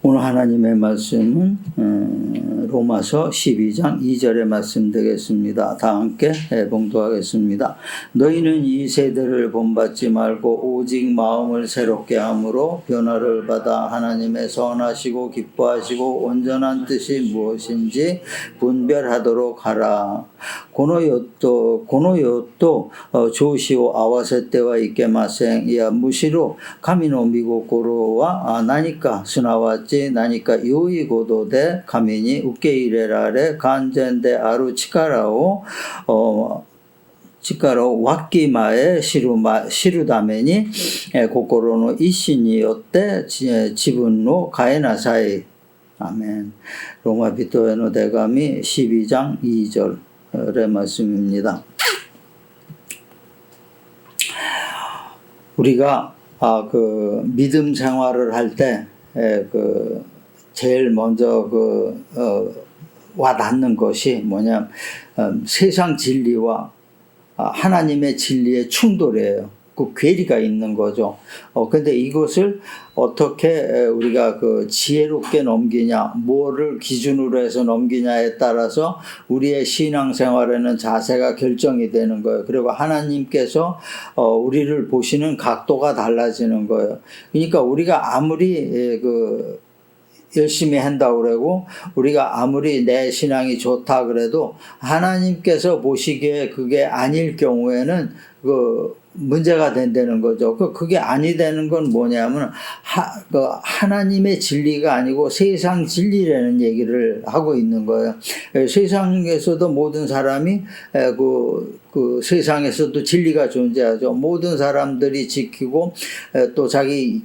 오늘 하나님의 말씀은 로마서 12장 2절의 말씀 되겠습니다. 다 함께 봉독하겠습니다. 너희는 이 세대를 본받지 말고 오직 마음을 새롭게 함으로 변화를 받아 하나님의 선하시고 기뻐하시고 온전한 뜻이 무엇인지 분별하도록 하라. この世と調子を合わせてはいけません。いや、むしろ神の御心は何か、すなわち何か良いことで神に受け入れられ、完全である力をわきまえ知るために、心の意志によって自分を変えなさい。アメン。ローマ人への手紙12장 2절의 말씀입니다. 우리가 믿음 생활을 할 때 제일 먼저 와닿는 것이 뭐냐면 세상 진리와 하나님의 진리의 충돌이에요. 그 괴리가 있는 거죠. 근데 이것을 어떻게 우리가 지혜롭게 넘기냐, 뭐를 기준으로 해서 넘기냐에 따라서 우리의 신앙생활에는 자세가 결정이 되는 거예요. 그리고 하나님께서 우리를 보시는 각도가 달라지는 거예요. 그러니까 우리가 아무리 열심히 한다고 그러고 우리가 아무리 내 신앙이 좋다 그래도 하나님께서 보시기에 그게 아닐 경우에는 문제가 된다는 거죠. 그게 아니 되는 건 뭐냐면 하나님의 진리가 아니고 세상 진리라는 얘기를 하고 있는 거예요. 세상에서도 모든 사람이 세상에서도 진리가 존재하죠. 모든 사람들이 지키고 또 자기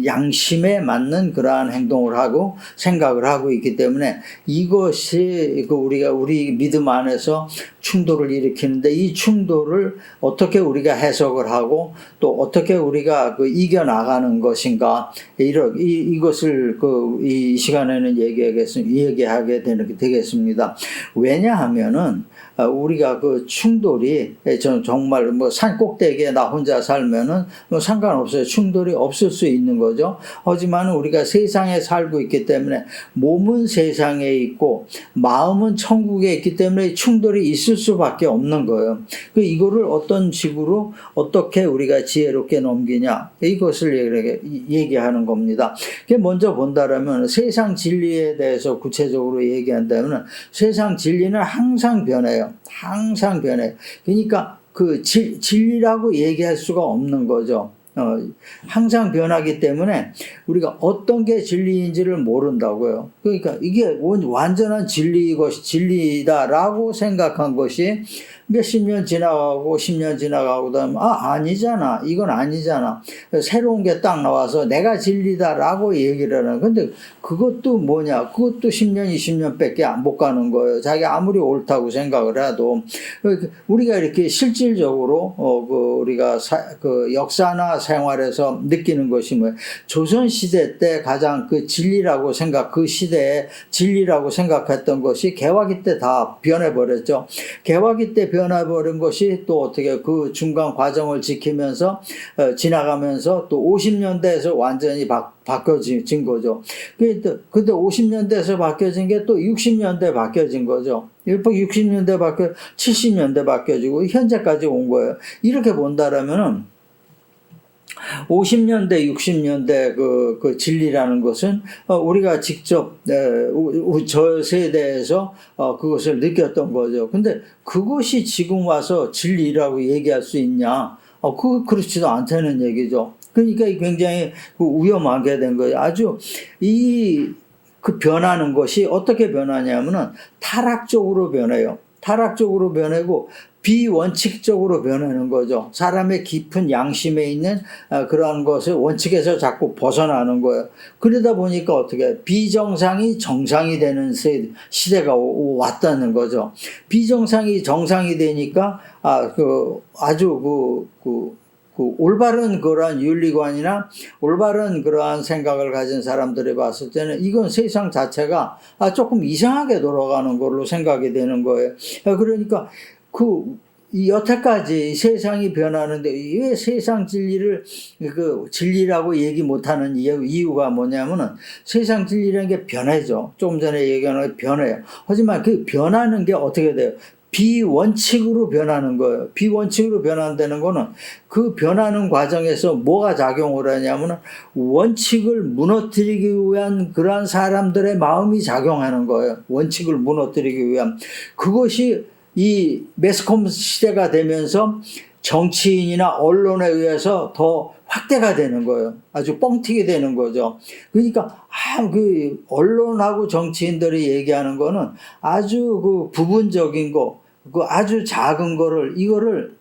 양심에 맞는 그러한 행동을 하고 생각을 하고 있기 때문에 이것이 우리 믿음 안에서 충돌을 일으키는데 이 충돌을 어떻게 우리가 해석을 하고 또 어떻게 우리가 이겨나가는 것인가 이것을 이 시간에는 얘기하게 되겠습니다. 왜냐하면은 우리가 충돌이 정말 산 꼭대기에 나 혼자 살면은 상관없어요. 충돌이 없을 수 있는 거죠. 하지만 우리가 세상에 살고 있기 때문에 몸은 세상에 있고 마음은 천국에 있기 때문에 충돌이 있을 수밖에 없는 거예요. 이거를 어떤 식으로 어떻게 우리가 지혜롭게 넘기냐 이것을 얘기하는 겁니다. 먼저 본다라면 세상 진리에 대해서 구체적으로 얘기한다면 세상 진리는 항상 변해요. 항상 변해. 그러니까 진리라고 얘기할 수가 없는 거죠. 항상 변하기 때문에 우리가 어떤 게 진리인지를 모른다고요. 그러니까 이게 완전한 진리다라고 생각한 것이 몇십 년 지나가고 10년 지나가고 그다음에 아니잖아. 이건 아니잖아. 새로운 게 딱 나와서 내가 진리다라고 얘기를 하는. 근데 그것도 뭐냐? 그것도 10년, 20년밖에 못 가는 거예요. 자기 아무리 옳다고 생각을 해도 우리가 이렇게 실질적으로 우리가 역사나 생활에서 느끼는 것이 뭐예요? 조선 시대 때 가장 진리라고 그 시대에 진리라고 생각했던 것이 개화기 때 다 변해버렸죠. 개화기 때 변해버린 것이 또 어떻게 그 중간 과정을 지키면서 지나가면서 또 50년대에서 완전히 바뀌어진 거죠. 근데 50년대에서 바뀌어진 게 또 60년대 바뀌어진 거죠. 60년대 70년대 바뀌어지고 현재까지 온 거예요. 이렇게 본다라면은 50년대, 60년대 그 진리라는 것은 우리가 직접 저 세대에서 그것을 느꼈던 거죠. 근데 그것이 지금 와서 진리라고 얘기할 수 있냐? 그렇지도 않다는 얘기죠. 그러니까 굉장히 위험하게 된 거예요. 아주 변하는 것이 어떻게 변하냐면은 타락적으로 변해요. 타락적으로 변하고 비원칙적으로 변하는 거죠. 사람의 깊은 양심에 있는 그러한 것을 원칙에서 자꾸 벗어나는 거예요. 그러다 보니까 어떻게 비정상이 정상이 되는 시대가 왔다는 거죠. 비정상이 정상이 되니까 아주 올바른 그러한 윤리관이나 올바른 그러한 생각을 가진 사람들이 봤을 때는 이건 세상 자체가 조금 이상하게 돌아가는 걸로 생각이 되는 거예요. 그러니까 이 여태까지 세상이 변하는데 왜 세상 진리를 진리라고 얘기 못하는 이유가 뭐냐면은 세상 진리라는 게 변해죠. 조금 전에 얘기한 변해요. 하지만 그 변하는 게 어떻게 돼요? 비원칙으로 변하는 거예요. 비원칙으로 변한다는 거는 그 변하는 과정에서 뭐가 작용을 하냐면은 원칙을 무너뜨리기 위한 그러한 사람들의 마음이 작용하는 거예요. 원칙을 무너뜨리기 위한. 그것이 이 매스컴 시대가 되면서 정치인이나 언론에 의해서 더 확대가 되는 거예요. 아주 뻥튀기 되는 거죠. 그러니까 그 언론하고 정치인들이 얘기하는 거는 아주 그 부분적인 거, 그 아주 작은 거를 이거를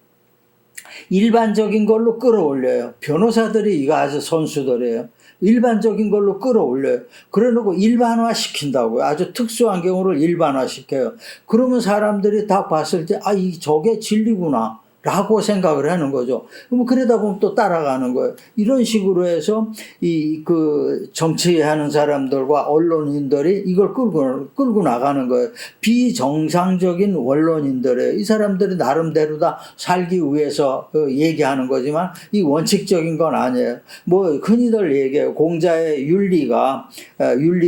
일반적인 걸로 끌어올려요. 변호사들이 이거 아주 선수들이에요. 일반적인 걸로 끌어올려요. 그래놓고 일반화 시킨다고요. 아주 특수한 경우를 일반화 시켜요. 그러면 사람들이 딱 봤을 때, 저게 진리구나. 라고 생각을 하는 거죠. 그럼 그러다 보면 또 따라가는 거예요. 이런 식으로 해서 정치하는 사람들과 언론인들이 이걸 끌고 나가는 거예요. 비정상적인 언론인들이에요. 이 사람들이 나름대로 다 살기 위해서 얘기하는 거지만 이 원칙적인 건 아니에요. 뭐 흔히들 얘기해요. 공자의 윤리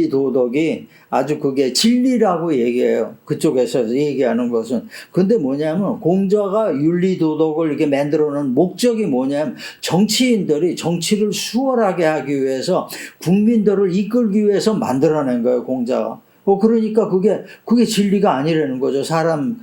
도덕이 아주 그게 진리라고 얘기해요. 그쪽에서 얘기하는 것은. 근데 뭐냐면 공자가 윤리 도덕을 이렇게 만들어 놓은 목적이 뭐냐면 정치인들이 정치를 수월하게 하기 위해서 국민들을 이끌기 위해서 만들어낸 거예요, 공자가. 그러니까 그게 진리가 아니라는 거죠. 사람,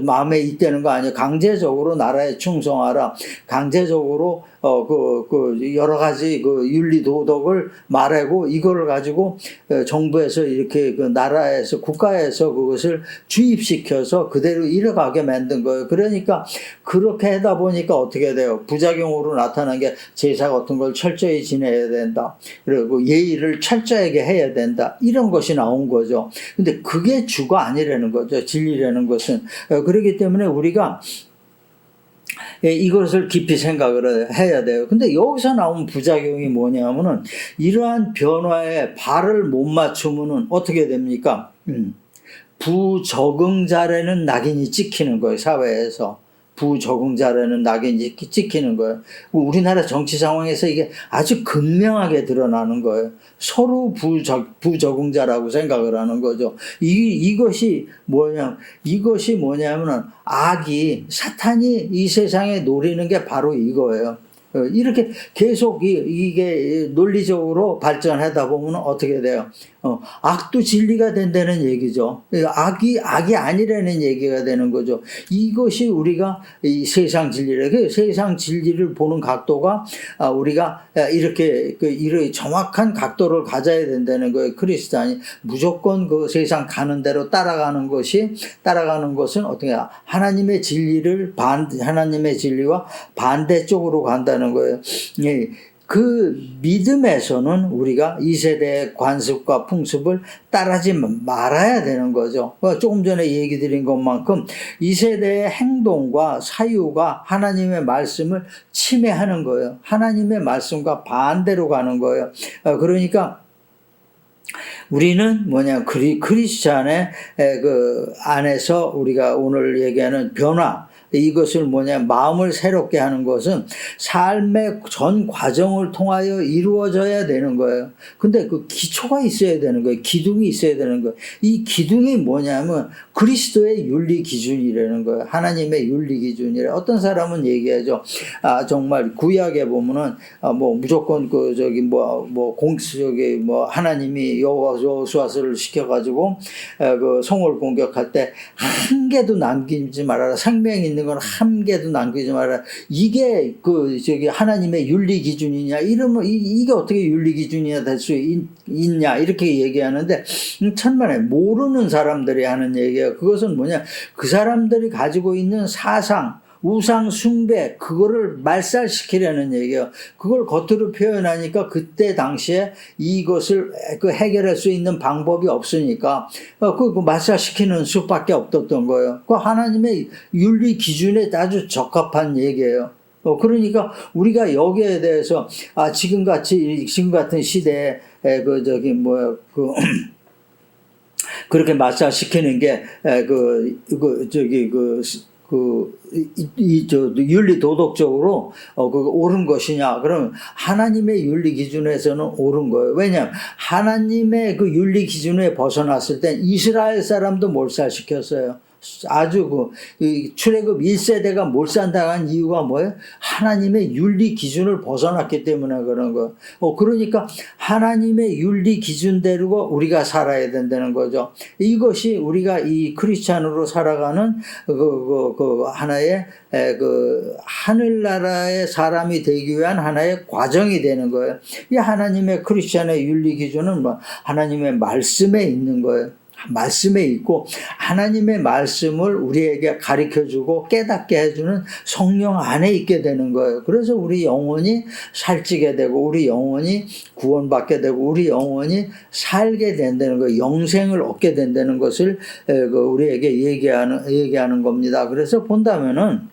마음에 있다는 거 아니에요. 강제적으로 나라에 충성하라. 강제적으로, 여러 가지 윤리 도덕을 말하고 이거를 가지고 정부에서 이렇게 나라에서, 국가에서 그것을 주입시켜서 그대로 이뤄가게 만든 거예요. 그러니까 그렇게 하다 보니까 어떻게 돼요? 부작용으로 나타난 게 제사 같은 걸 철저히 지내야 된다. 그리고 예의를 철저하게 해야 된다. 이런 것이 나온 거죠. 근데 그게 주가 아니라는 거죠. 진리라는 것은. 그렇기 때문에 우리가 이것을 깊이 생각을 해야 돼요. 근데 여기서 나온 부작용이 뭐냐면은 이러한 변화에 발을 못 맞추면은 어떻게 됩니까? 부적응자라는 낙인이 찍히는 거예요. 사회에서. 부적응자라는 낙인이 찍히는 거예요. 우리나라 정치 상황에서 이게 아주 극명하게 드러나는 거예요. 서로 부적응자라고 생각을 하는 거죠. 이것이 뭐냐면은 사탄이 이 세상에 노리는 게 바로 이거예요. 이렇게 계속 이게 논리적으로 발전하다 보면 어떻게 돼요? 악도 진리가 된다는 얘기죠. 악이 아니라는 얘기가 되는 거죠. 이것이 우리가 이 세상 진리를, 세상 진리를 보는 각도가 우리가 이렇게 정확한 각도를 가져야 된다는 거예요. 크리스찬이 무조건 그 세상 가는 대로 따라가는 것은 어떻게 하나님의 진리와 반대쪽으로 간다는 거예요. 그 믿음에서는 우리가 이 세대의 관습과 풍습을 따르지 말아야 되는 거죠. 조금 전에 얘기 드린 것만큼 이 세대의 행동과 사유가 하나님의 말씀을 침해하는 거예요. 하나님의 말씀과 반대로 가는 거예요. 그러니까 우리는 크리스찬의 안에서 우리가 오늘 얘기하는 변화, 이것을 마음을 새롭게 하는 것은 삶의 전 과정을 통하여 이루어져야 되는 거예요. 근데 그 기초가 있어야 되는 거예요. 기둥이 있어야 되는 거예요. 이 기둥이 뭐냐면 그리스도의 윤리 기준이라는 거예요. 하나님의 윤리 기준이라. 어떤 사람은 얘기하죠. 정말 구약에 보면은 무조건 하나님이 여호수아를 시켜가지고 그 성을 공격할 때 한 개도 남기지 말아라. 생명 있는 건 한 개도 남기지 말아라. 이게 하나님의 윤리 기준이냐? 이러면 이게 어떻게 윤리 기준이냐 될 수 있냐? 이렇게 얘기하는데 천만에 모르는 사람들이 하는 얘기예요. 그것은 그 사람들이 가지고 있는 사상, 우상 숭배, 그거를 말살시키려는 얘기예요. 그걸 겉으로 표현하니까 그때 당시에 이것을 해결할 수 있는 방법이 없으니까 말살시키는 수밖에 없었던 거예요. 그 하나님의 윤리 기준에 아주 적합한 얘기예요. 그러니까 우리가 여기에 대해서 지금 같은 시대에 그렇게 말살시키는 게 윤리 도덕적으로 옳은 것이냐? 그러면 하나님의 윤리 기준에서는 옳은 거예요. 왜냐하면 하나님의 그 윤리 기준에 벗어났을 땐 이스라엘 사람도 몰살시켰어요. 아주 출애굽 1세대가 몰살당한 이유가 뭐예요? 하나님의 윤리 기준을 벗어났기 때문에 그런 거예요. 그러니까 하나님의 윤리 기준대로 우리가 살아야 된다는 거죠. 이것이 우리가 이 크리스찬으로 살아가는 하나의 하늘나라의 사람이 되기 위한 하나의 과정이 되는 거예요. 이 하나님의 크리스찬의 윤리 기준은 하나님의 말씀에 있는 거예요. 말씀에 있고 하나님의 말씀을 우리에게 가르쳐주고 깨닫게 해주는 성령 안에 있게 되는 거예요. 그래서 우리 영혼이 살찌게 되고 우리 영혼이 구원받게 되고 우리 영혼이 살게 된다는 거예요. 영생을 얻게 된다는 것을 우리에게 얘기하는 겁니다. 그래서 본다면은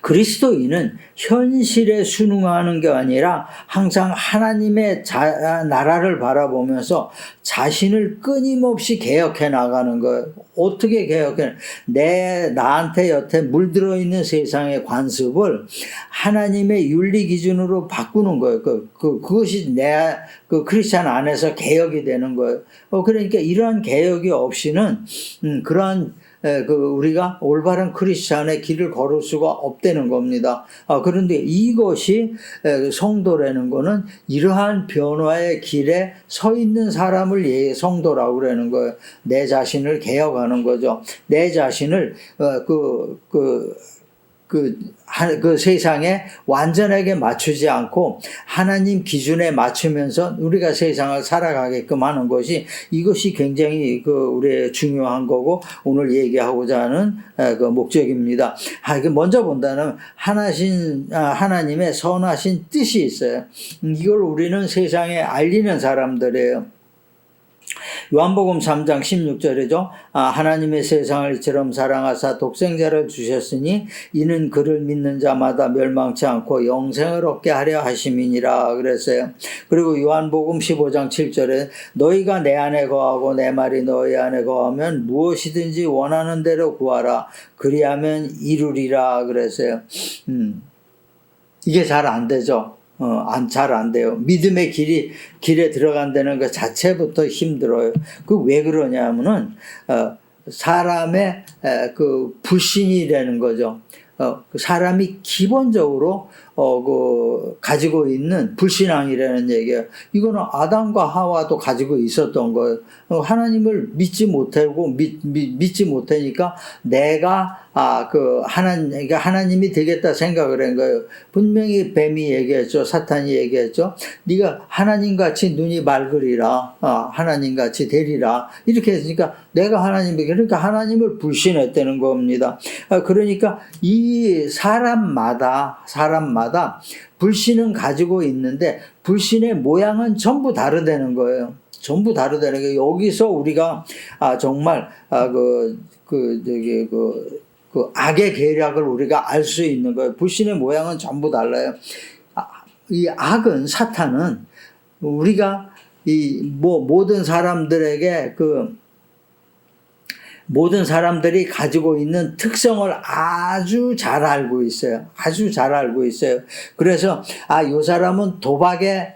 그리스도인은 현실에 순응하는 게 아니라 항상 하나님의 나라를 바라보면서 자신을 끊임없이 개혁해 나가는 거예요. 어떻게 개혁해? 나한테 여태 물들어 있는 세상의 관습을 하나님의 윤리 기준으로 바꾸는 거예요. 그것이 내 크리스찬 안에서 개혁이 되는 거예요. 그러니까 이러한 개혁이 없이는 그러한 우리가 올바른 크리스찬의 길을 걸을 수가 없다는 겁니다. 그런데 이것이 성도라는 거는 이러한 변화의 길에 서 있는 사람을 성도라고 그러는 거예요. 내 자신을 개혁하는 거죠. 내 자신을 그 세상에 완전하게 맞추지 않고 하나님 기준에 맞추면서 우리가 세상을 살아가게끔 하는 것이 이것이 굉장히 우리의 중요한 거고 오늘 얘기하고자 하는 목적입니다. 먼저 본다면 하나님의 선하신 뜻이 있어요. 이걸 우리는 세상에 알리는 사람들이에요. 요한복음 3장 16절이죠. 하나님의 세상을 이처럼 사랑하사 독생자를 주셨으니 이는 그를 믿는 자마다 멸망치 않고 영생을 얻게 하려 하심이니라 그랬어요. 그리고 요한복음 15장 7절에 너희가 내 안에 거하고 내 말이 너희 안에 거하면 무엇이든지 원하는 대로 구하라 그리하면 이루리라 그랬어요. 이게 잘 안 되죠. 잘 안 돼요. 믿음의 길에 들어간다는 것 자체부터 힘들어요. 왜 그러냐면은, 사람의 불신이라는 거죠. 사람이 기본적으로 가지고 있는 불신앙이라는 얘기예요. 이거는 아담과 하와도 가지고 있었던 거예요. 하나님을 믿지 못하고 믿지 못하니까 내가 하나님이 되겠다 생각을 한 거예요. 분명히 뱀이 얘기했죠. 사탄이 얘기했죠. 네가 하나님같이 눈이 맑으리라. 하나님같이 되리라. 이렇게 했으니까 내가 그러니까 하나님을 불신했다는 겁니다. 그러니까 이 사람마다 불신은 가지고 있는데 불신의 모양은 전부 다르다는 거예요. 전부 다르다는 게 여기서 우리가 정말 악의 계략을 우리가 알 수 있는 거예요. 불신의 모양은 전부 달라요. 이 악은 사탄은 우리가 모든 사람들이 가지고 있는 특성을 아주 잘 알고 있어요. 아주 잘 알고 있어요. 그래서 요 사람은 도박에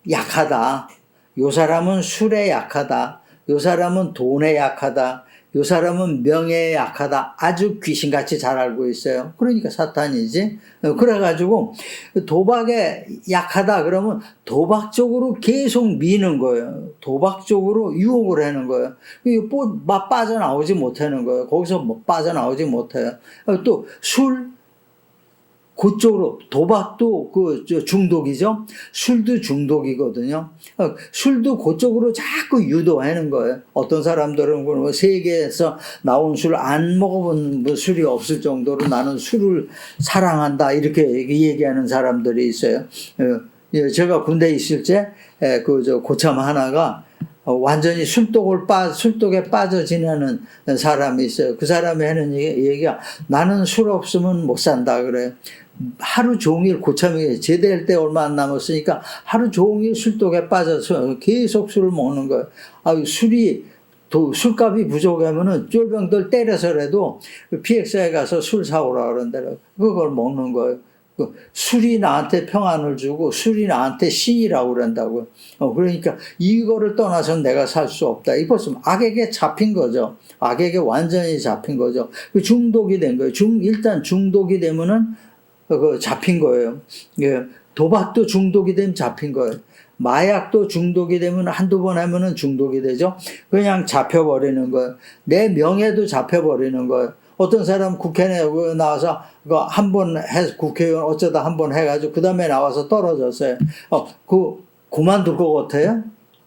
약하다. 요 사람은 술에 약하다. 요 사람은 돈에 약하다. 요 사람은 명예에 약하다. 아주 귀신같이 잘 알고 있어요. 그러니까 사탄이지. 그래가지고 도박에 약하다 그러면 도박 쪽으로 계속 미는 거예요. 도박 쪽으로 유혹을 하는 거예요. 빠져나오지 못하는 거예요. 거기서 빠져나오지 못해요. 또 술, 그쪽으로 도박도 중독이죠. 술도 중독이거든요. 술도 그쪽으로 자꾸 유도하는 거예요. 어떤 사람들은 세계에서 나온 술 안 먹어본 술이 없을 정도로 나는 술을 사랑한다 이렇게 얘기하는 사람들이 있어요. 제가 군대에 있을 때 고참 하나가 완전히 술독에 빠져 지내는 사람이 있어요. 그 사람이 하는 얘기가 나는 술 없으면 못 산다 그래요. 하루 종일 고참이 제대할 때 얼마 안 남았으니까 하루 종일 술독에 빠져서 계속 술을 먹는 거예요. 술이 술값이 부족하면은 쫄병들 때려서라도 PX에 가서 술 사오라 그런다. 그걸 먹는 거예요. 술이 나한테 평안을 주고 술이 나한테 시이라고 그런다고. 그러니까 이거를 떠나서 내가 살 수 없다. 이것은 악에게 잡힌 거죠. 악에게 완전히 잡힌 거죠. 중독이 된 거예요. 일단 중독이 되면은 잡힌 거예요. 예, 도박도 중독이 되면 잡힌 거예요. 마약도 중독이 되면 한두 번 하면은 중독이 되죠. 그냥 잡혀버리는 거예요. 내 명예도 잡혀버리는 거예요. 어떤 사람 국회 나와서 한 번 국회의원 어쩌다 한 번 해가지고 그 다음에 나와서 떨어졌어요. 그만둘 것 같아요?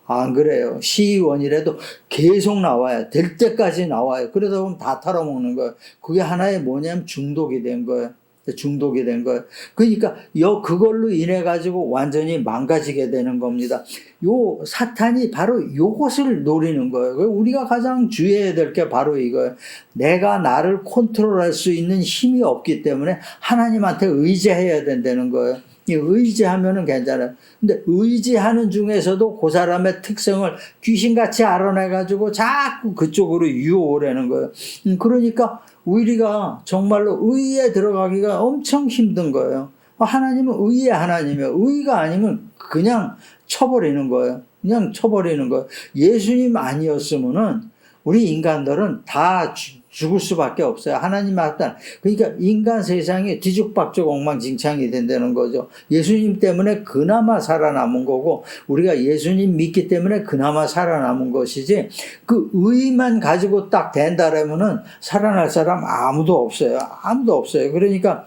안 그래요. 시의원이라도 계속 나와요. 될 때까지 나와요. 그러다 보면 다 털어먹는 거예요. 그게 하나의 뭐냐면 중독이 된 거예요. 중독이 된 거예요. 그러니까 그걸로 인해 가지고 완전히 망가지게 되는 겁니다. 요 사탄이 바로 요것을 노리는 거예요. 우리가 가장 주의해야 될 게 바로 이거예요. 내가 나를 컨트롤할 수 있는 힘이 없기 때문에 하나님한테 의지해야 된다는 거예요. 의지하면은 괜찮아요. 근데 의지하는 중에서도 그 사람의 특성을 귀신같이 알아내가지고 자꾸 그쪽으로 유혹을 하는 거예요. 그러니까 우리가 정말로 의에 들어가기가 엄청 힘든 거예요. 하나님은 의의 하나님이에요. 의가 아니면 그냥 쳐버리는 거예요. 그냥 쳐버리는 거예요. 예수님 아니었으면은 우리 인간들은 다 죽을 수밖에 없어요. 하나님 맞다. 그러니까 인간 세상이 뒤죽박죽 엉망진창이 된다는 거죠. 예수님 때문에 그나마 살아남은 거고 우리가 예수님 믿기 때문에 그나마 살아남은 것이지 그 의만 가지고 딱 된다라면은 살아날 사람 아무도 없어요. 아무도 없어요. 그러니까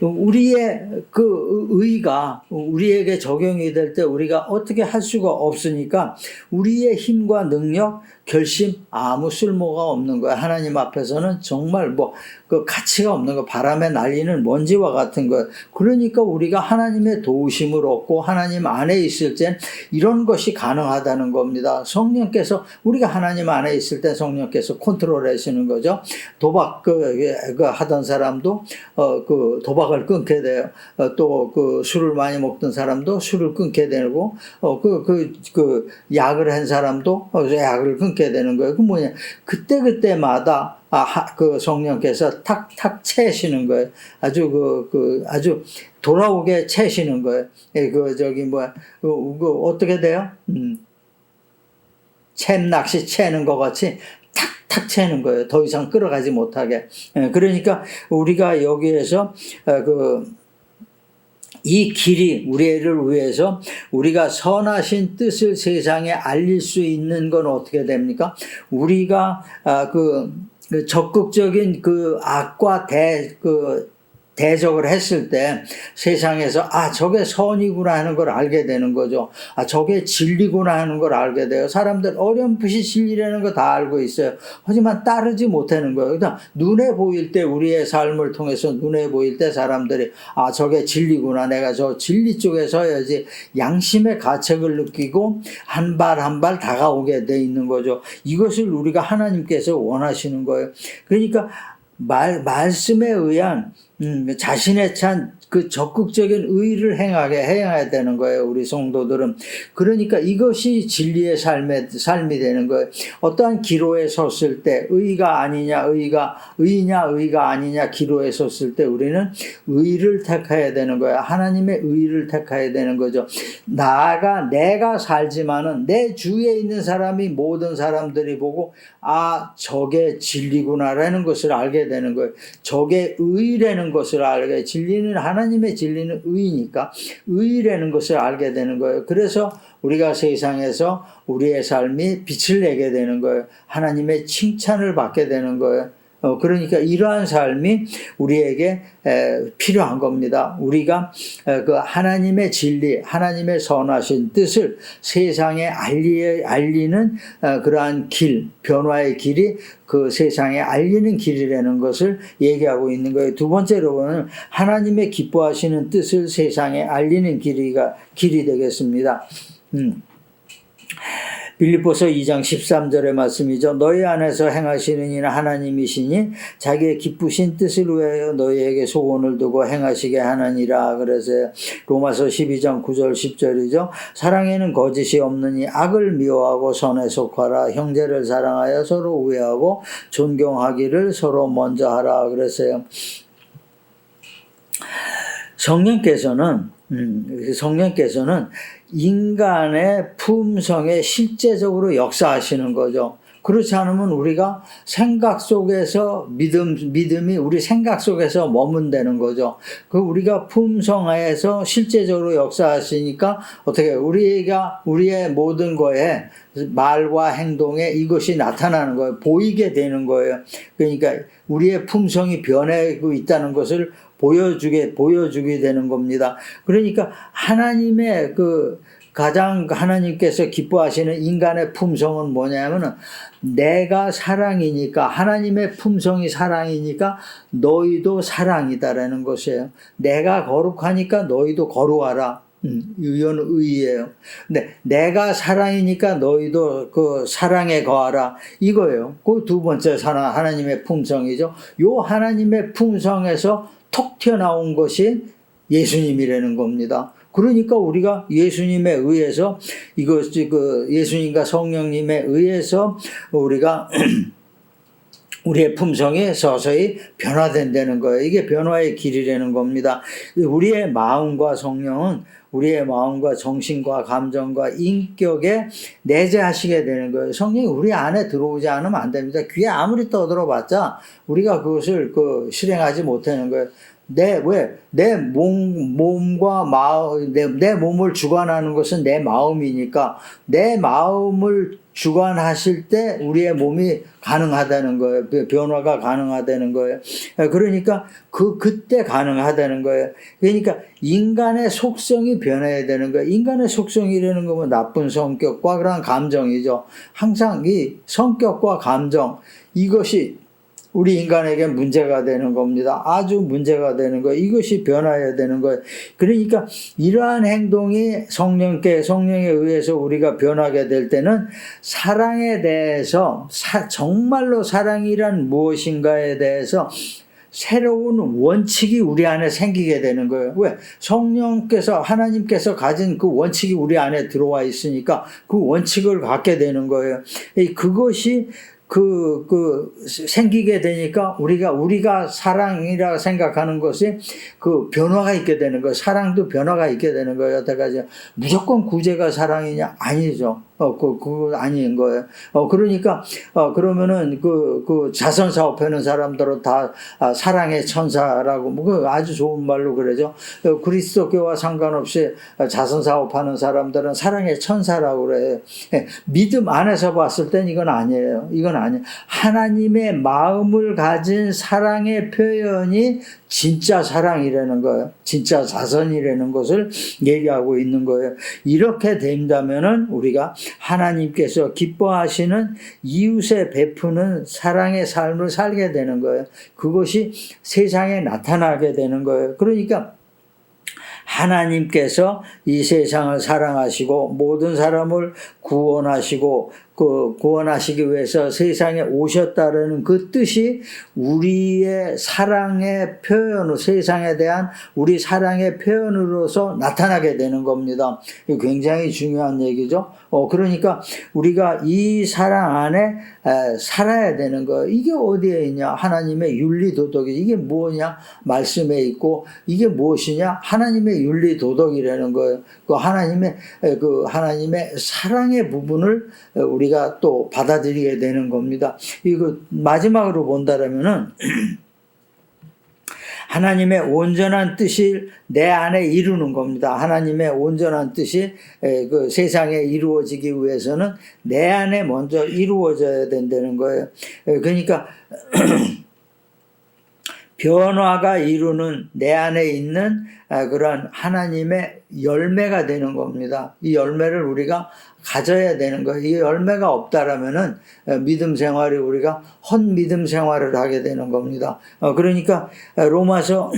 우리의 그 의가 우리에게 적용이 될 때 우리가 어떻게 할 수가 없으니까 우리의 힘과 능력, 결심 아무 쓸모가 없는 거야. 하나님 앞에서는 정말 그 가치가 없는 거, 바람에 날리는 먼지와 같은 거. 그러니까 우리가 하나님의 도우심을 얻고 하나님 안에 있을 땐 이런 것이 가능하다는 겁니다. 성령께서 우리가 하나님 안에 있을 때 성령께서 컨트롤하시는 거죠. 도박 하던 사람도 그 도박을 끊게 돼요. 또 그 술을 많이 먹던 사람도 술을 끊게 되고 그 약을 한 사람도 약을 끊게 되는 거예요. 그 뭐냐? 그때마다 그 성령께서 탁탁 채시는 거예요. 아주 돌아오게 채시는 거예요. 어떻게 돼요? 챔낚시 채는 것 같이 탁탁 채는 거예요. 더 이상 끌어가지 못하게. 그러니까 우리가 여기에서 이 길이 우리를 위해서 우리가 선하신 뜻을 세상에 알릴 수 있는 건 어떻게 됩니까? 우리가 적극적인 그 악과 대적을 했을 때 세상에서 저게 선이구나 하는 걸 알게 되는 거죠. 저게 진리구나 하는 걸 알게 돼요. 사람들 어렴풋이 진리라는 거 다 알고 있어요. 하지만 따르지 못하는 거예요. 그러니까 눈에 보일 때 우리의 삶을 통해서 눈에 보일 때 사람들이 저게 진리구나. 내가 저 진리 쪽에 서야지 양심의 가책을 느끼고 한 발 한 발 다가오게 돼 있는 거죠. 이것을 우리가 하나님께서 원하시는 거예요. 그러니까 말씀에 의한 자신의 그 적극적인 의를 행해야 되는 거예요. 우리 성도들은. 그러니까 이것이 진리의 삶이 되는 거예요. 어떠한 기로에 섰을 때 의가 아니냐, 의가 아니냐 기로에 섰을 때 우리는 의를 택해야 되는 거예요. 하나님의 의를 택해야 되는 거죠. 내가 살지만은 내 주위에 있는 사람이 모든 사람들이 보고 저게 진리구나라는 것을 알게 되는 거예요. 저게 의라는 것을 알게. 하나님의 진리는 의니까 의라는 것을 알게 되는 거예요. 그래서 우리가 세상에서 우리의 삶이 빛을 내게 되는 거예요. 하나님의 칭찬을 받게 되는 거예요. 그러니까 이러한 삶이 우리에게 필요한 겁니다. 우리가 그 하나님의 진리, 하나님의 선하신 뜻을 세상에 알리는 그러한 길, 변화의 길이 그 세상에 알리는 길이라는 것을 얘기하고 있는 거예요. 두 번째로는 하나님의 기뻐하시는 뜻을 세상에 알리는 길이 되겠습니다. 빌립보서 2장 13절의 말씀이죠. 너희 안에서 행하시는 이는 하나님이시니 자기의 기쁘신 뜻을 위하여 너희에게 소원을 두고 행하시게 하느니라. 그래서 로마서 12장 9절 10절이죠. 사랑에는 거짓이 없느니 악을 미워하고 선에 속하라. 형제를 사랑하여 서로 우애하고 존경하기를 서로 먼저 하라. 그랬어요. 성령께서는 인간의 품성에 실제적으로 역사하시는 거죠. 그렇지 않으면 우리가 생각 속에서 믿음이 우리 생각 속에서 머문다는 거죠. 그 우리가 품성에서 실제적으로 역사하시니까 어떻게 우리의 모든 거에 말과 행동에 이것이 나타나는 거예요. 보이게 되는 거예요. 그러니까 우리의 품성이 변하고 있다는 것을 보여주게 되는 겁니다. 그러니까 하나님의 가장 하나님께서 기뻐하시는 인간의 품성은 뭐냐면은 내가 사랑이니까, 하나님의 품성이 사랑이니까 너희도 사랑이다라는 것이에요. 내가 거룩하니까 너희도 거룩하라. 이건 의예요. 근데 내가 사랑이니까 너희도 그 사랑에 거하라. 이거예요. 그 두 번째 하나님의 품성이죠. 요 하나님의 품성에서 톡 튀어나온 것이 예수님이라는 겁니다. 그러니까 우리가 예수님에 의해서 예수님과 성령님에 의해서 우리가 우리의 품성이 서서히 변화된다는 거예요. 이게 변화의 길이라는 겁니다. 우리의 마음과 성령은 우리의 마음과 정신과 감정과 인격에 내재하시게 되는 거예요. 성령이 우리 안에 들어오지 않으면 안 됩니다. 귀에 아무리 떠들어봤자 우리가 그것을 실행하지 못하는 거예요. 내 몸과 마음, 내 몸을 주관하는 것은 내 마음이니까 내 마음을 주관하실 때 우리의 몸이 가능하다는 거예요. 변화가 가능하다는 거예요. 그러니까 그때 가능하다는 거예요. 그러니까 인간의 속성이 변해야 되는 거예요. 인간의 속성이라는 거면 나쁜 성격과 그런 감정이죠. 항상 이 성격과 감정, 이것이 우리 인간에게 문제가 되는 겁니다. 아주 문제가 되는 거예요. 이것이 변화해야 되는 거예요. 그러니까 이러한 행동이 성령에 의해서 우리가 변하게 될 때는 사랑에 대해서 정말로 사랑이란 무엇인가에 대해서 새로운 원칙이 우리 안에 생기게 되는 거예요. 왜? 하나님께서 가진 그 원칙이 우리 안에 들어와 있으니까 그 원칙을 갖게 되는 거예요. 그것이 생기게 되니까 우리가 사랑이라 생각하는 것이 변화가 있게 되는 거예요. 사랑도 변화가 있게 되는 거예요. 여태까지 무조건 구제가 사랑이냐? 아니죠. 그거 아닌 거예요. 그러니까, 그러면은 자선 사업하는 사람들은 다 사랑의 천사라고, 아주 좋은 말로 그러죠. 그리스도교와 상관없이 자선 사업하는 사람들은 사랑의 천사라고 그래요. 믿음 안에서 봤을 땐 이건 아니에요. 이건 아니에요. 하나님의 마음을 가진 사랑의 표현이 진짜 사랑이라는 거예요. 진짜 자선이라는 것을 얘기하고 있는 거예요. 이렇게 된다면은 우리가 하나님께서 기뻐하시는 이웃에 베푸는 사랑의 삶을 살게 되는 거예요. 그것이 세상에 나타나게 되는 거예요. 그러니까 하나님께서 이 세상을 사랑하시고 모든 사람을 구원하시기 위해서 세상에 오셨다라는 그 뜻이 우리의 사랑의 표현으로, 세상에 대한 우리 사랑의 표현으로서 나타나게 되는 겁니다. 이거 굉장히 중요한 얘기죠. 그러니까 우리가 이 사랑 안에 살아야 되는 거예요. 이게 어디에 있냐? 하나님의 윤리 도덕이. 이게 뭐냐? 말씀에 있고, 이게 무엇이냐? 하나님의 윤리 도덕이라는 거예요. 하나님의 사랑의 부분을 우리가 또 받아들이게 되는 겁니다. 이거 마지막으로 본다라면은 하나님의 온전한 뜻이 내 안에 이루는 겁니다. 하나님의 온전한 뜻이 세상에 이루어지기 위해서는 내 안에 먼저 이루어져야 된다는 거예요. 그러니까 변화가 이루는 내 안에 있는 그런 하나님의 열매가 되는 겁니다. 이 열매를 우리가 가져야 되는 거예요. 이 열매가 없다라면은 믿음 생활이 우리가 헛 믿음 생활을 하게 되는 겁니다. 그러니까 로마서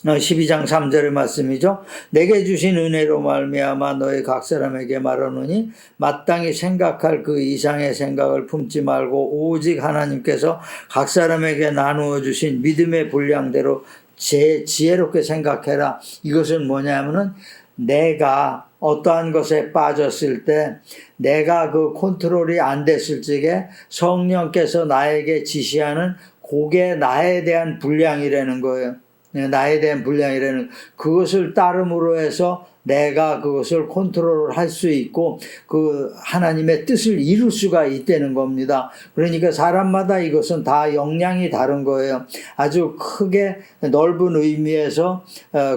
12장 3절의 말씀이죠. 내게 주신 은혜로 말미암아 너희 각 사람에게 말하노니 마땅히 생각할 그 이상의 생각을 품지 말고 오직 하나님께서 각 사람에게 나누어 주신 믿음의 분량대로 지혜롭게 생각해라. 이것은 뭐냐면은 내가 어떠한 것에 빠졌을 때 내가 그 컨트롤이 안 됐을 적에 성령께서 나에게 지시하는 그게 나에 대한 분량이라는 거예요. 나에 대한 분량이라는 그것을 따름으로 해서 내가 그것을 컨트롤을 할 수 있고 그 하나님의 뜻을 이룰 수가 있다는 겁니다. 그러니까 사람마다 이것은 다 역량이 다른 거예요. 아주 크게 넓은 의미에서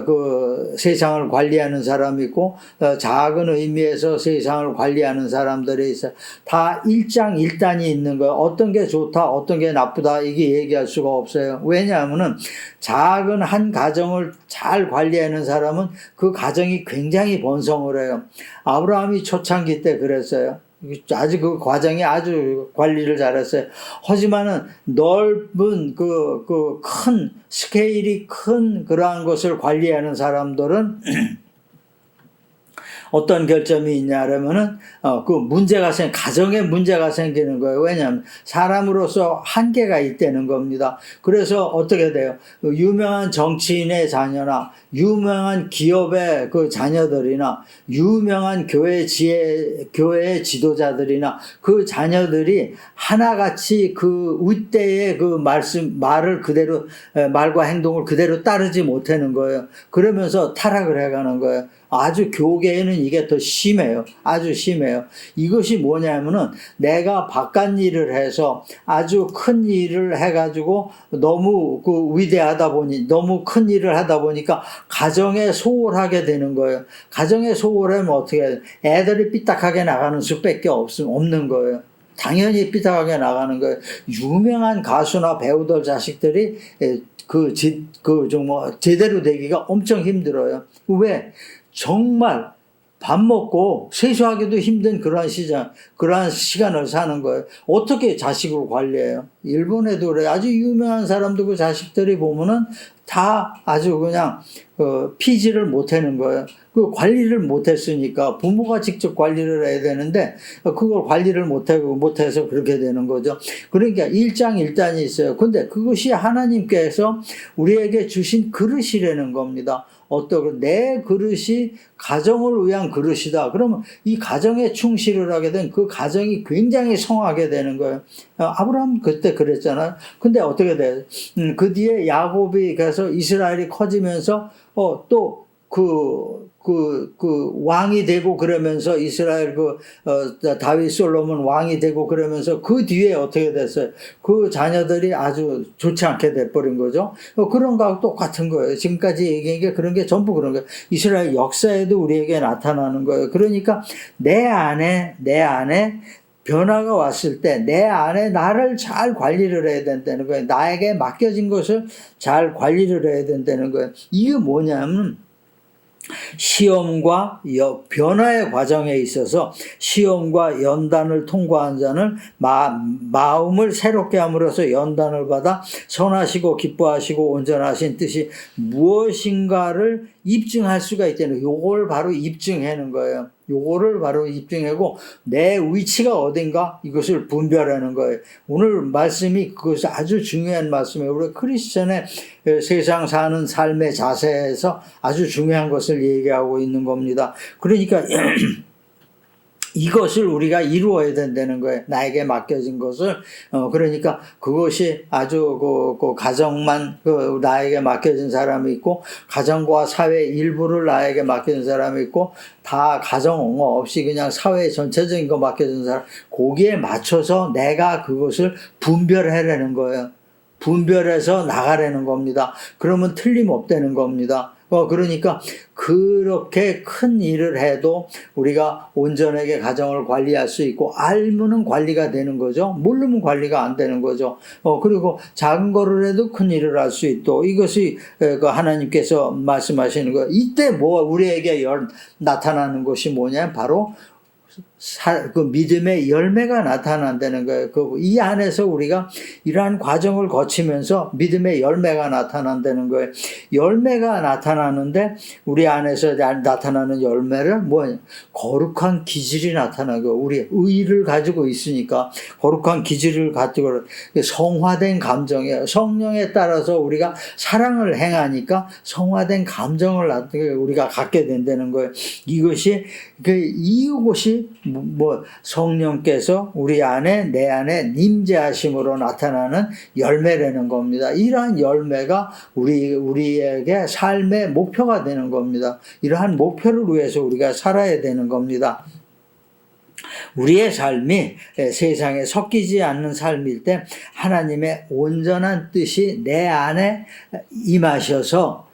그 세상을 관리하는 사람이 있고 작은 의미에서 세상을 관리하는 사람들이 있어요. 다 일장일단이 있는 거예요. 어떤 게 좋다, 어떤 게 나쁘다 이게 얘기할 수가 없어요. 왜냐하면은 작은 한 가정을 잘 관리하는 사람은 그 가정이 굉장히 번성을 해요. 아브라함이 초창기 때 그랬어요. 아주 그 과정이 아주 관리를 잘했어요. 하지만은 넓은 그 큰 스케일이 큰 그러한 것을 관리하는 사람들은 어떤 결점이 있냐면은 그 문제가 가정에 문제가 생기는 거예요. 왜냐하면 사람으로서 한계가 있다는 겁니다. 그래서 어떻게 돼요? 유명한 정치인의 자녀나 유명한 기업의 그 자녀들이나 유명한 교회의 지도자들이나 그 자녀들이 하나같이 그 윗대의 그 말을 그대로 말과 행동을 그대로 따르지 못하는 거예요. 그러면서 타락을 해가는 거예요. 아주 교계에는 이게 더 심해요. 아주 심해요. 이것이 뭐냐면은 내가 바깥 일을 해서 아주 큰 일을 해가지고 너무 그 위대하다 보니 너무 큰 일을 하다 보니까 가정에 소홀하게 되는 거예요. 가정에 소홀하면 어떻게 해요? 애들이 삐딱하게 나가는 수밖에 없는 거예요. 당연히 삐딱하게 나가는 거예요. 유명한 가수나 배우들 자식들이 제대로 되기가 엄청 힘들어요. 왜? 정말 밥 먹고 세수하기도 힘든 그러한 시간을 사는 거예요. 어떻게 자식을 관리해요? 일본에도 그래요. 아주 유명한 사람들 그 자식들이 보면은 다 아주 그냥 피지를 못하는 거예요. 그 관리를 못했으니까 부모가 직접 관리를 해야 되는데 그걸 관리를 못해서 그렇게 되는 거죠. 그러니까 일장일단이 있어요. 근데 그것이 하나님께서 우리에게 주신 그릇이라는 겁니다. 어떤 내 그릇이 가정을 위한 그릇이다. 그러면 이 가정에 충실을 하게 된 그 가정이 굉장히 성하게 되는 거예요. 아브라함 그때 그랬잖아요. 근데 어떻게 돼요? 그 뒤에 야곱이 가서 이스라엘이 커지면서 또 왕이 되고 그러면서 이스라엘 다윗 솔로몬 왕이 되고 그러면서 그 뒤에 어떻게 됐어요? 그 자녀들이 아주 좋지 않게 돼버린 거죠. 그런 거하고 똑같은 거예요. 지금까지 얘기한 게 그런 게 전부 그런 거예요. 이스라엘 역사에도 우리에게 나타나는 거예요. 그러니까 내 안에 변화가 왔을 때 내 안에 나를 잘 관리를 해야 된다는 거예요. 나에게 맡겨진 것을 잘 관리를 해야 된다는 거예요. 이게 뭐냐면 시험과 변화의 과정에 있어서 시험과 연단을 통과한 자는 마음을 새롭게 함으로써 연단을 받아 선하시고 기뻐하시고 온전하신 뜻이 무엇인가를 입증할 수가 있다는 거예요. 요걸 바로 입증하는 거예요. 요거를 바로 입증하고 내 위치가 어딘가 이것을 분별하는 거예요. 오늘 말씀이 그것이 아주 중요한 말씀이에요. 우리 크리스천의 세상 사는 삶의 자세에서 아주 중요한 것을 얘기하고 있는 겁니다. 그러니까 이것을 우리가 이루어야 된다는 거예요. 나에게 맡겨진 것을. 그러니까 그것이 아주 그 가정만 나에게 맡겨진 사람이 있고 가정과 사회 일부를 나에게 맡겨진 사람이 있고 다 가정 없이 그냥 사회 전체적인 거 맡겨진 사람. 거기에 맞춰서 내가 그것을 분별해내는 거예요. 분별해서 나가라는 겁니다. 그러면 틀림없다는 겁니다. 그러니까 그렇게 큰 일을 해도 우리가 온전하게 가정을 관리할 수 있고 알면은 관리가 되는 거죠. 모르면 관리가 안 되는 거죠. 그리고 작은 거를 해도 큰 일을 할 수 있고 이것이 하나님께서 말씀하시는 거예요. 이때 우리에게 나타나는 것이 뭐냐? 바로 그 믿음의 열매가 나타난다는 거예요. 이 안에서 우리가 이러한 과정을 거치면서 믿음의 열매가 나타난다는 거예요. 열매가 나타나는데 우리 안에서 나타나는 열매를 거룩한 기질이 나타나고 우리 의를 가지고 있으니까 거룩한 기질을 가지고 성화된 감정이에요. 성령에 따라서 우리가 사랑을 행하니까 성화된 감정을 우리가 갖게 된다는 거예요. 이것이 성령께서 우리 안에 내 안에 임재하심으로 나타나는 열매라는 겁니다. 이러한 열매가 우리에게 삶의 목표가 되는 겁니다. 이러한 목표를 위해서 우리가 살아야 되는 겁니다. 우리의 삶이 세상에 섞이지 않는 삶일 때 하나님의 온전한 뜻이 내 안에 임하셔서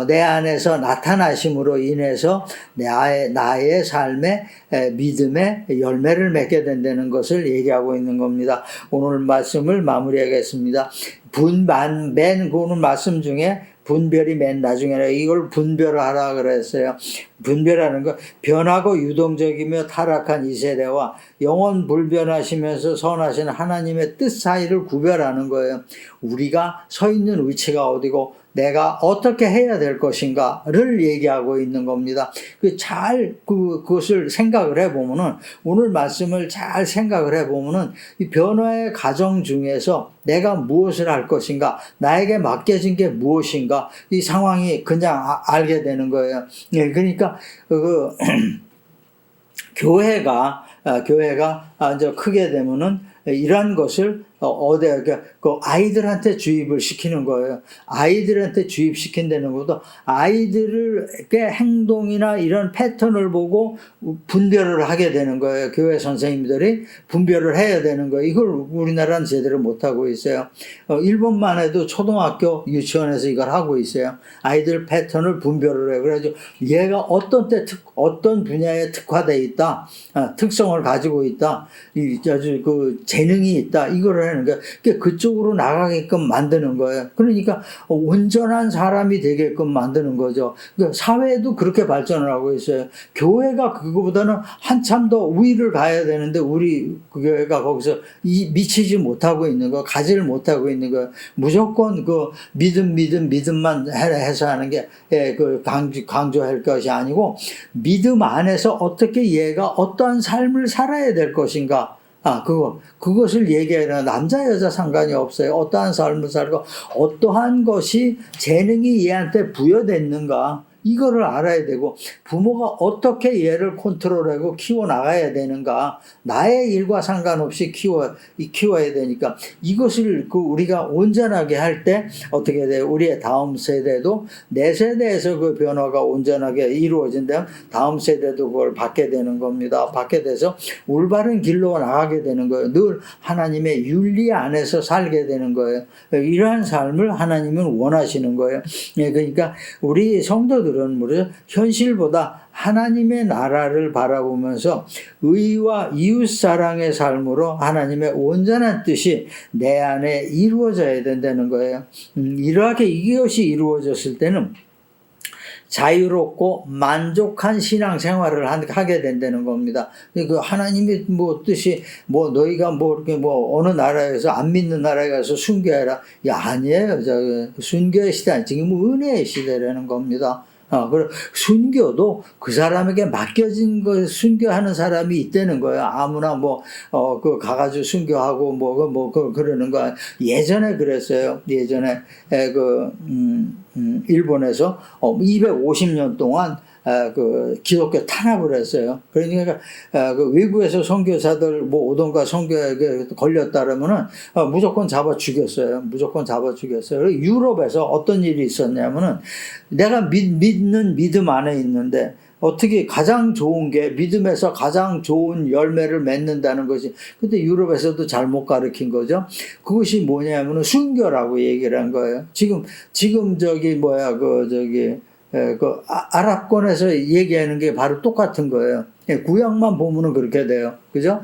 내 안에서 나타나심으로 인해서 나의 삶에 믿음의 열매를 맺게 된다는 것을 얘기하고 있는 겁니다. 오늘 말씀을 마무리하겠습니다. 오늘 말씀 중에 분별이 맨 나중에 이걸 분별하라 그랬어요. 분별하는 거 변하고 유동적이며 타락한 이 세대와 영원 불변하시면서 선하신 하나님의 뜻 사이를 구별하는 거예요. 우리가 서 있는 위치가 어디고 내가 어떻게 해야 될 것인가를 얘기하고 있는 겁니다. 그것을 생각을 해보면은, 오늘 말씀을 잘 생각을 해보면은, 이 변화의 과정 중에서 내가 무엇을 할 것인가, 나에게 맡겨진 게 무엇인가, 이 상황이 그냥 알게 되는 거예요. 그러니까, 교회가 이제 크게 되면은, 이러한 것을 아이들한테 주입을 시키는 거예요. 아이들한테 주입시킨다는 것도 아이들의 행동이나 이런 패턴을 보고 분별을 하게 되는 거예요. 교회 선생님들이 분별을 해야 되는 거예요. 이걸 우리나라는 제대로 못하고 있어요. 일본만 해도 초등학교 유치원에서 이걸 하고 있어요. 아이들 패턴을 분별을 해요. 그래가지고 얘가 어떤 분야에 특화되어 있다, 특성을 가지고 있다, 아주 재능이 있다, 이거를 하는 거예요. 그쪽으로 나가게끔 만드는 거예요. 그러니까 온전한 사람이 되게끔 만드는 거죠. 사회도 그렇게 발전을 하고 있어요. 교회가 그거보다는 한참 더 위를 가야 되는데 우리 교회가 거기서 미치지 못하고 있는 거, 가지를 못하고 있는 거. 무조건 믿음만 해서 하는 게 강조할 것이 아니고, 믿음 안에서 어떻게 얘가 어떠한 삶을 살아야 될 것인가, 그것을 얘기하는, 남자 여자 상관이 없어요. 어떠한 삶을 살고 어떠한 것이 재능이 얘한테 부여됐는가, 이거를 알아야 되고, 부모가 어떻게 얘를 컨트롤하고 키워나가야 되는가, 나의 일과 상관없이 키워야 되니까, 이것을 우리가 온전하게 할 때 어떻게 돼요? 우리의 다음 세대도, 내 세대에서 그 변화가 온전하게 이루어진다면 다음 세대도 그걸 받게 되는 겁니다. 받게 돼서 올바른 길로 나가게 되는 거예요. 늘 하나님의 윤리 안에서 살게 되는 거예요. 이러한 삶을 하나님은 원하시는 거예요. 그러니까 우리 성도들 현실보다 하나님의 나라를 바라보면서 의와 이웃사랑의 삶으로 하나님의 온전한 뜻이 내 안에 이루어져야 된다는 거예요. 이것이 이루어졌을 때는 자유롭고 만족한 신앙생활을 하게 된다는 겁니다. 하나님의 뜻이 너희가 이렇게 어느 나라에서 안 믿는 나라에 가서 순교해라, 아니에요. 순교의 시대, 지금 은혜의 시대라는 겁니다. 그리고 순교도 그 사람에게 맡겨진 걸 순교하는 사람이 있다는 거예요. 아무나 가가지고 순교하고 그러는 거. 예전에 그랬어요. 예전에 일본에서 250년 동안 기독교 탄압을 했어요. 그러니까 외국에서 선교사들 오던가 선교에 걸렸다 그러면은 무조건 잡아 죽였어요. 그리고 유럽에서 어떤 일이 있었냐면은, 내가 믿는 믿음 안에 있는데 어떻게 가장 좋은 게 믿음에서 가장 좋은 열매를 맺는다는 것이, 근데 유럽에서도 잘못 가르친 거죠. 그것이 뭐냐면은 순교라고 얘기를 한 거예요. 지금 아랍권에서 얘기하는 게 바로 똑같은 거예요. 구약만 보면은 그렇게 돼요. 그죠?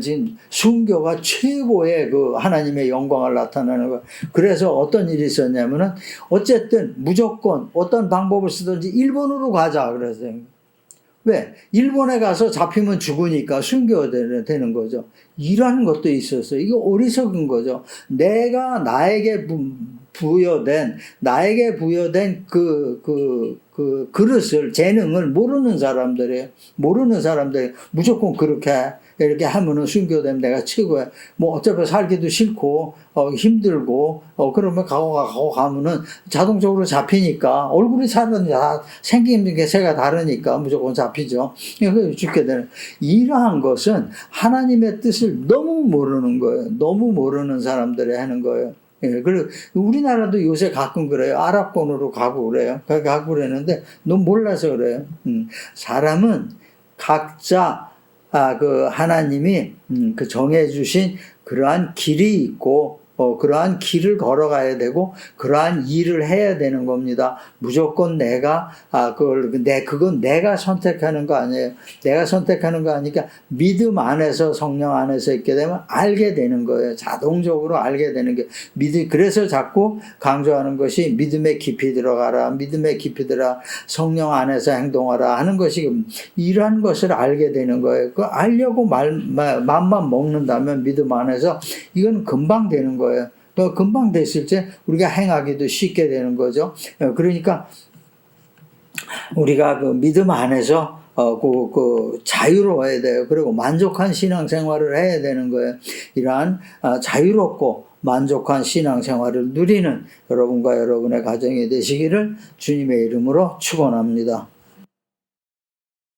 지금 순교가 최고의 하나님의 영광을 나타내는 거예요. 그래서 어떤 일이 있었냐면은, 어쨌든 무조건 어떤 방법을 쓰든지 일본으로 가자 그랬어요. 왜? 일본에 가서 잡히면 죽으니까 순교가 되는 거죠. 이러한 것도 있었어요. 이거 어리석은 거죠. 내가 나에게 부여된 그 그릇을, 재능을 모르는 사람들이에요. 모르는 사람들이 무조건 이렇게 하면은 순교되면 내가 최고야. 뭐 어차피 살기도 싫고, 힘들고, 그러면 가면은 자동적으로 잡히니까, 얼굴이 생긴 게 새가 다르니까 무조건 잡히죠. 죽게 되는. 이러한 것은 하나님의 뜻을 너무 모르는 거예요. 너무 모르는 사람들이 하는 거예요. 예, 그리고 우리나라도 요새 가끔 그래요. 아랍권으로 가고 그래요. 가고 그러는데 너무 몰라서 그래요. 사람은 각자 그 하나님이 그 정해주신 그러한 길이 있고, 그러한 길을 걸어가야 되고, 그러한 일을 해야 되는 겁니다. 무조건 그건 내가 선택하는 거 아니에요. 내가 선택하는 거 아니니까 믿음 안에서, 성령 안에서 있게 되면 알게 되는 거예요. 자동적으로 알게 되는 게. 그래서 자꾸 강조하는 것이 믿음에 깊이 들어가라, 믿음에 깊이 들어가, 성령 안에서 행동하라 하는 것이 이러한 것을 알게 되는 거예요. 그 알려고 맘만 먹는다면 믿음 안에서 이건 금방 되는 거예요. 또 금방 됐을 때 우리가 행하기도 쉽게 되는 거죠. 그러니까 우리가 그 믿음 안에서 자유로워야 돼요. 그리고 만족한 신앙생활을 해야 되는 거예요. 이러한 자유롭고 만족한 신앙생활을 누리는 여러분과 여러분의 가정이 되시기를 주님의 이름으로 축원합니다.